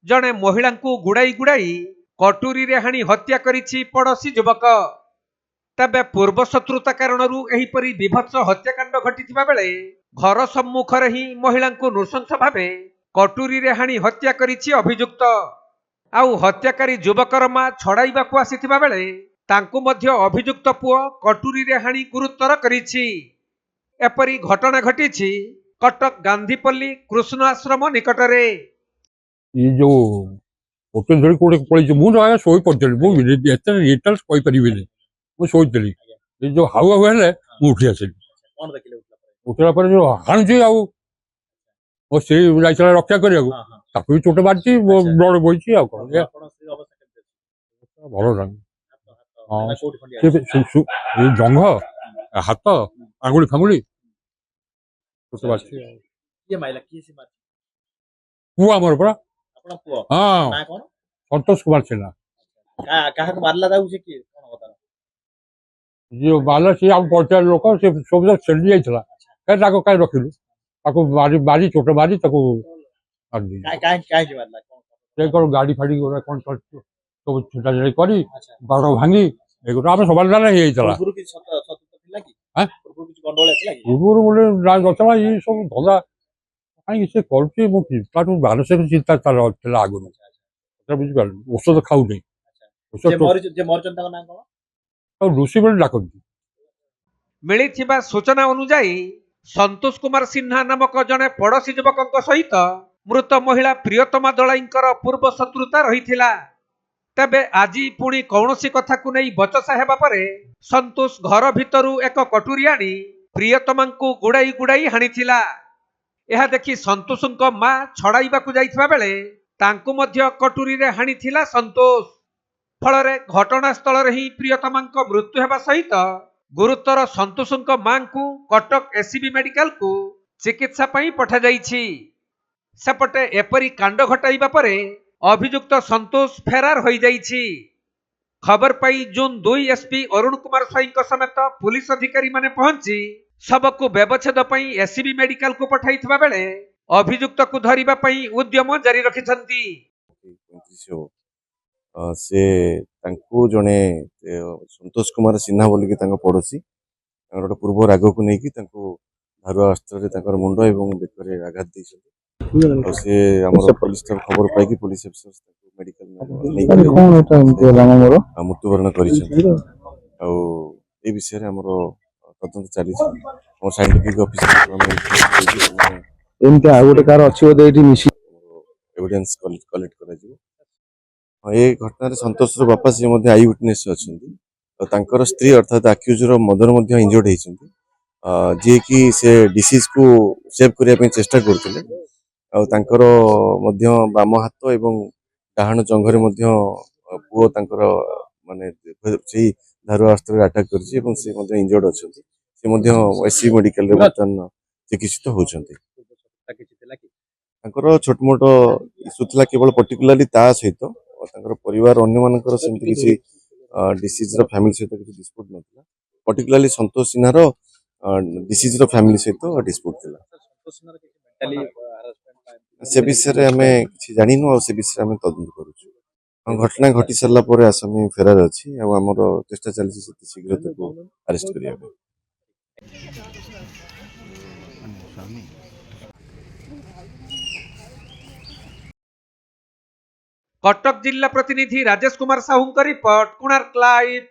जड़े महिला गुड़ाई गुड़ाई कटुरी रे हाणी हत्या करिछि पड़ोसी युवक। तबे पूर्व शत्रुता कारण एहीपरी विभत्स हत्याकांड घटिथिबा बेले घर सम्मुखरे ही महिला नृशंस भावे कटुरी रे हाणी हत्या करिछि अभियुक्त। आउ हत्याकारी युवकर मां छड़ाइबाकू आसिथिबा बेले तांकू मध्य अभियुक्त पुओ कटुरी रे हाणी गुरुतर करिछि। एपरी घटना घटिछि कटक गांधीपल्ली कृष्ण आश्रम निकटरे। ये जो होटल धरी कोड़े पड़ी मुझे आया शोई पड़ती मुझे डिटेल्स कहि परिबिनी मु शोईतली ये जो हाउ हाउ हेले मु उठी आसिली कौन देखिले उठला पर जो हाणुची आउ ओ से जाइछला रक्षा करियाको ताकू भी चोट बाजची ब्लड बोइची आ कोन ये आपण से अवस्था केते भलो नाही हां ना कोठी खंडिया ये जंघ हाथ आंगुली फांगुली चोट बाजची ये माइला की से मार पुआ हमर परा आपण पुओ हां ना कोन संतोष कुमार सिन्हा का को मारला जाऊ से की कोन बता जो बाला से हम पहुंचा लोक से सब चली जाइछला कह ताको काई रखिलु ताको बारी बारी चोट बारी ताको मार दी काय की मारला कोन से कर गाड़ी फाड़ी गोरा कोन सब छुटा जड़ी करी बारो भांगी एगो आमे सवाल ना हे चला गुरु की सत थिला की हां गुरु की गंडोले थिला की गुरु बोले राज गतला ये सब धंदा काई से करछि मो ताटू मानसिक चिंता तार थिला आगु तो बुझ गल औषध खाऊ नहीं जे मर जनता ना कोन तो ऋषि बोले डाकंती मिलिथिबा सूचना अनुसार संतोष कुमार सिन्हा नामक जने पड़ोसी युवक सहित मृत महिला प्रियतमा दलाईंकर पूर्व शत्रुता रहिथिला। तेबे आज पुणी कौनसी कथा को नहीं बचसा हेबा परे संतोष घर भितरु एक कटुरी आनी प्रियतमा को गुड़ाई गुड़ाई हाणिथिला। यह देखि संतोषक मां छड़ाइबाकू जाइथिबा बेले तांकू मध्य कटुरी रे हाणिथिला संतोष। फलरे घटनास्थल ही प्रियतमा मृत्यु हेबा सहित गुरुतर संतोषक मां को कटक एसीबी मेडिकल को चिकित्सा पई पठा जाइछि। सेपटे एपरी कांड घटाइबा परे अभियुक्त संतोष फेरार हो जाइछि। खबर पाई जून 2 एसपी अरुण कुमार स्वाई समेत पुलिस अधिकारी माने पहुंची सबको व्यवच्छेद पई एसीबी मेडिकल को पठाइथिबा बेले अभियुक्त को धरिबा पई उद्यम जारी रखिछंती। से तांको जने संतोष कुमार सिन्हा बोली कि तांको पड़ोसी गोटे पूर्व राग को लेकिन धारुआ अस्त्र मुंड और बेकर आघात देते से पुलिस खबर पाई पुलिस अफिसर मेडिकल मृत्युवरण कर विषय तदंत चली साइंटिफिक ऑफिसर एविडेंस कलेक्ट कर ये घटना संतोष बापा सी आई विटनेस अच्छा स्त्री अर्थात आक्यूजर मदर इंजर्ड होती जी कि से डिसीज को सेव करने चेष्टा करते बाम हाथ एवं डाहाण जंघरे पुओ माने से धारुआ अस्त्र आटाक कर इंजर्ड अच्छा एससी मेडिकल बर्तमान चिकित्सित होती छोट मोट इश्यू था केवल पर्टिकुलाली ता सहित परिवार अन्य मानकर सेमती किसी डिसीज रो फैमिली सहित किसी डिस्प्यूट नथिला पर्टिकुलाली संतोष सिन्हा रो डिसीज रो फैमिली सहित डिस्प्यूट थिला से विषय रे हमें किसी जानिनु और से विषय हमें तदंत करूछु घटना घटी सरला परे आसामी फेरार अछि और हमर चेष्टा चलछि से शीघ्र ताको अरेस्ट करिया कटक जिला प्रतिनिधि राजेश कुमार साहू रिपोर्ट कोणार्क लाइव।